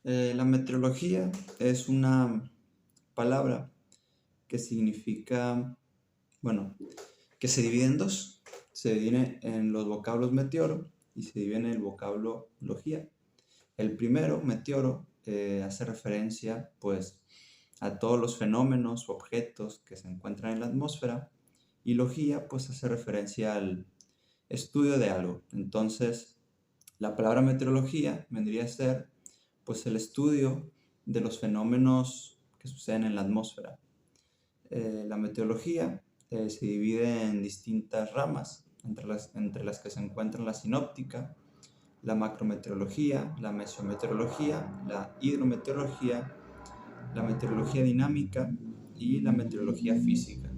La meteorología es una palabra que significa, bueno, que se divide en dos. Se divide en los vocablos meteoro y se divide en el vocablo logía. El primero, meteoro, hace referencia pues a todos los fenómenos o objetos que se encuentran en la atmósfera, y logía pues hace referencia al estudio de algo. Entonces, la palabra meteorología vendría a ser pues el estudio de los fenómenos que suceden en la atmósfera. La meteorología se divide en distintas ramas, entre las que se encuentran la sinóptica, la macrometeorología, la mesometeorología, la hidrometeorología, la meteorología dinámica y la meteorología física.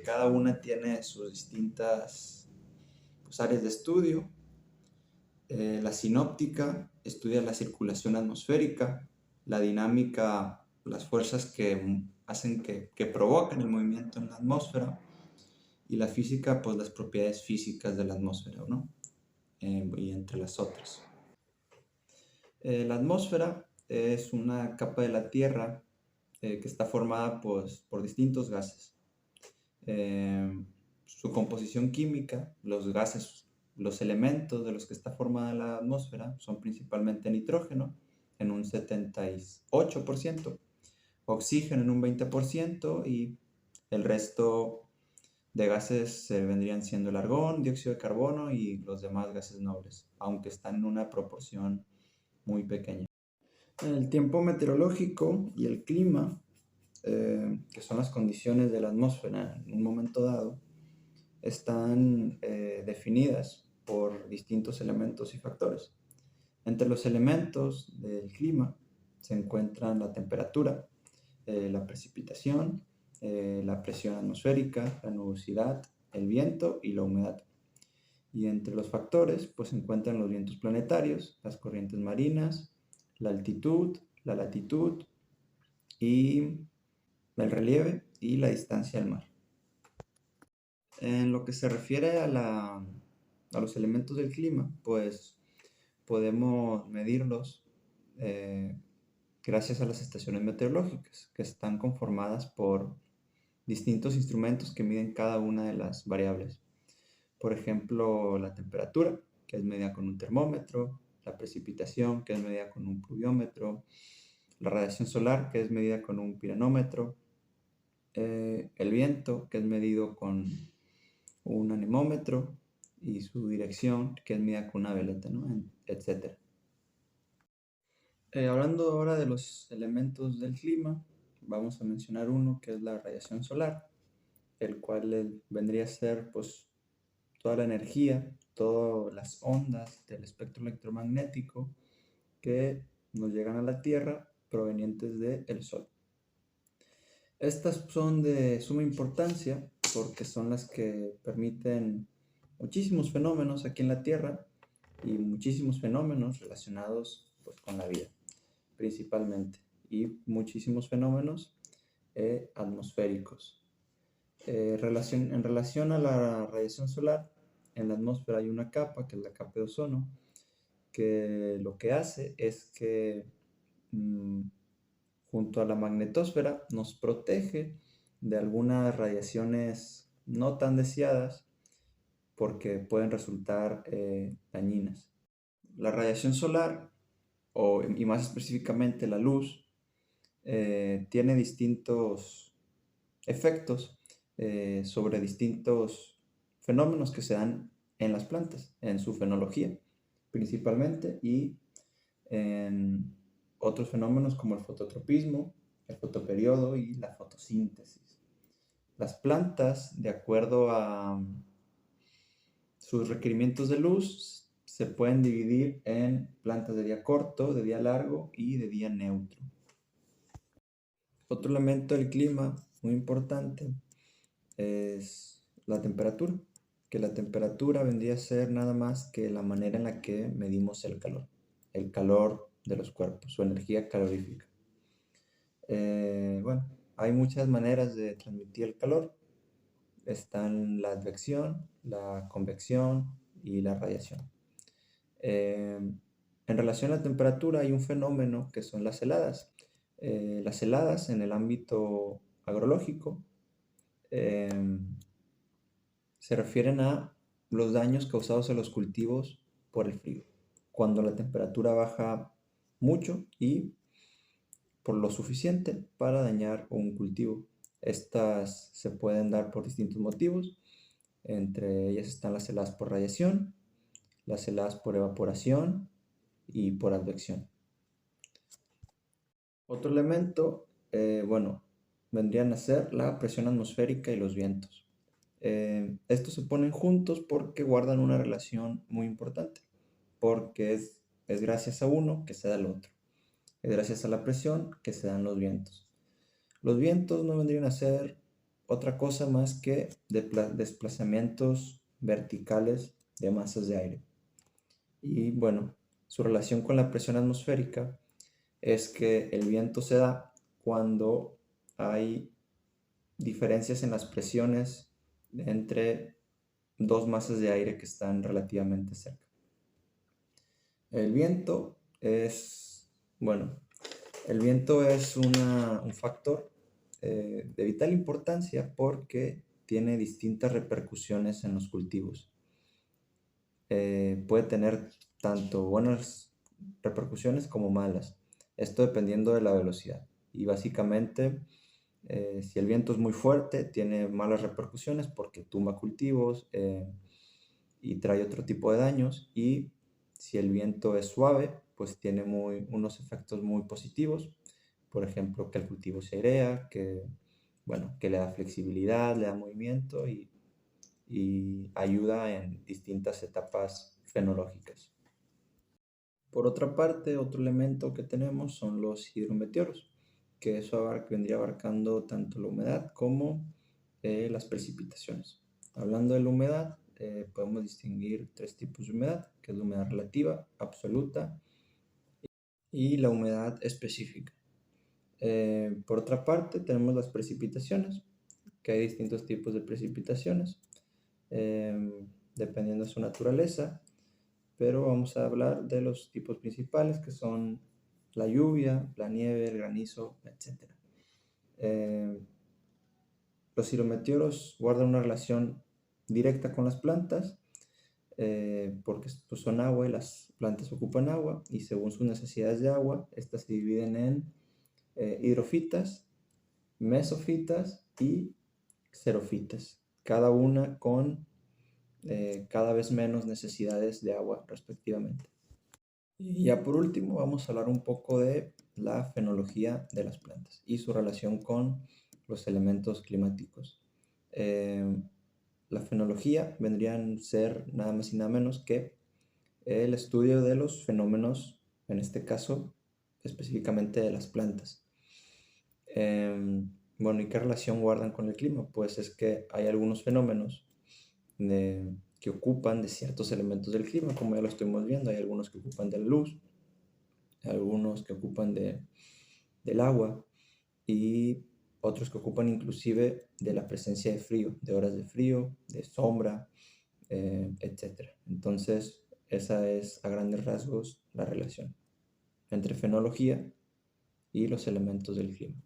Cada una tiene sus distintas pues, áreas de estudio. La sinóptica estudia la circulación atmosférica, la dinámica, las fuerzas que hacen que provocan el movimiento en la atmósfera, y la física, pues las propiedades físicas de la atmósfera, ¿no? Y entre las otras. La atmósfera es una capa de la Tierra que está formada pues, por distintos gases. Su composición química, los gases, los elementos de los que está formada la atmósfera son principalmente nitrógeno en un 78%, oxígeno en un 20% y el resto de gases vendrían siendo el argón, dióxido de carbono y los demás gases nobles, aunque están en una proporción muy pequeña. El tiempo meteorológico y el clima, que son las condiciones de la atmósfera en un momento dado, están definidas por distintos elementos y factores. Entre los elementos del clima se encuentran la temperatura, la precipitación, la presión atmosférica, la nubosidad, el viento y la humedad. Y entre los factores pues, se encuentran los vientos planetarios, las corrientes marinas, la altitud, la latitud y el relieve y la distancia al mar. En lo que se refiere a los elementos del clima, pues podemos medirlos gracias a las estaciones meteorológicas, que están conformadas por distintos instrumentos que miden cada una de las variables. Por ejemplo, la temperatura, que es medida con un termómetro, la precipitación, que es medida con un pluviómetro, la radiación solar, que es medida con un piranómetro, el viento, que es medido con un anemómetro, y su dirección, que es medida con una veleta, ¿no? Etc. Hablando ahora de los elementos del clima, vamos a mencionar uno que es la radiación solar, el cual vendría a ser pues toda la energía, todas las ondas del espectro electromagnético que nos llegan a la Tierra provenientes del Sol. Estas son de suma importancia porque son las que permiten muchísimos fenómenos aquí en la Tierra y muchísimos fenómenos relacionados pues, con la vida, principalmente, y muchísimos fenómenos atmosféricos. En relación a la radiación solar, en la atmósfera hay una capa, que es la capa de ozono, que lo que hace es que junto a la magnetosfera nos protege de algunas radiaciones no tan deseadas porque pueden resultar dañinas. La radiación solar, y más específicamente la luz, tiene distintos efectos sobre distintos fenómenos que se dan en las plantas, en su fenología principalmente, y en otros fenómenos como el fototropismo, el fotoperiodo y la fotosíntesis. Las plantas, de acuerdo a sus requerimientos de luz, se pueden dividir en plantas de día corto, de día largo y de día neutro. Otro elemento del clima muy importante es la temperatura, que la temperatura vendría a ser nada más que la manera en la que medimos el calor de los cuerpos, su energía calorífica. Bueno, hay muchas maneras de transmitir el calor. Están la advección, la convección y la radiación. En En relación a la temperatura hay un fenómeno que son las heladas. Las heladas en el ámbito agrológico se refieren a los daños causados a los cultivos por el frío, cuando la temperatura baja mucho y por lo suficiente para dañar un cultivo. Estas se pueden dar por distintos motivos, entre ellas están las heladas por radiación, las heladas por evaporación y por advección. Otro elemento, vendrían a ser la presión atmosférica y los vientos. Estos se ponen juntos porque guardan una relación muy importante, porque es gracias a uno que se da el otro. Es gracias a la presión que se dan los vientos. Los vientos no vendrían a ser otra cosa más que desplazamientos verticales de masas de aire. Y bueno, su relación con la presión atmosférica es que el viento se da cuando hay diferencias en las presiones entre dos masas de aire que están relativamente cerca. El viento es, el viento es un factor de vital importancia porque tiene distintas repercusiones en los cultivos. Puede tener tanto buenas repercusiones como malas, esto dependiendo de la velocidad. Y básicamente, si el viento es muy fuerte, tiene malas repercusiones porque tumba cultivos y trae otro tipo de daños. Y si el viento es suave, pues tiene unos efectos muy positivos. Por ejemplo, que el cultivo se airea, que le da flexibilidad, le da movimiento y ayuda en distintas etapas fenológicas. Por otra parte, otro elemento que tenemos son los hidrometeoros, que eso vendría abarcando tanto la humedad como las precipitaciones. Hablando de la humedad, podemos distinguir tres tipos de humedad, que es la humedad relativa, absoluta y la humedad específica. Por otra parte, tenemos las precipitaciones, que hay distintos tipos de precipitaciones, dependiendo de su naturaleza, pero vamos a hablar de los tipos principales, que son la lluvia, la nieve, el granizo, etc. Los hidrometeoros guardan una relación directa con las plantas, porque pues, son agua y las plantas ocupan agua, y según sus necesidades de agua, estas se dividen en hidrofitas, mesofitas y xerofitas, cada una con cada vez menos necesidades de agua respectivamente. Y ya por último vamos a hablar un poco de la fenología de las plantas y su relación con los elementos climáticos. La fenología vendrían a ser nada más y nada menos que el estudio de los fenómenos, en este caso específicamente de las plantas. ¿Y qué relación guardan con el clima? Pues es que hay algunos fenómenos que ocupan de ciertos elementos del clima, como ya lo estuvimos viendo. Hay algunos que ocupan de la luz, algunos que ocupan del agua y otros que ocupan inclusive de la presencia de frío, de horas de frío, de sombra, etc. Entonces, esa es a grandes rasgos la relación entre fenología y los elementos del clima.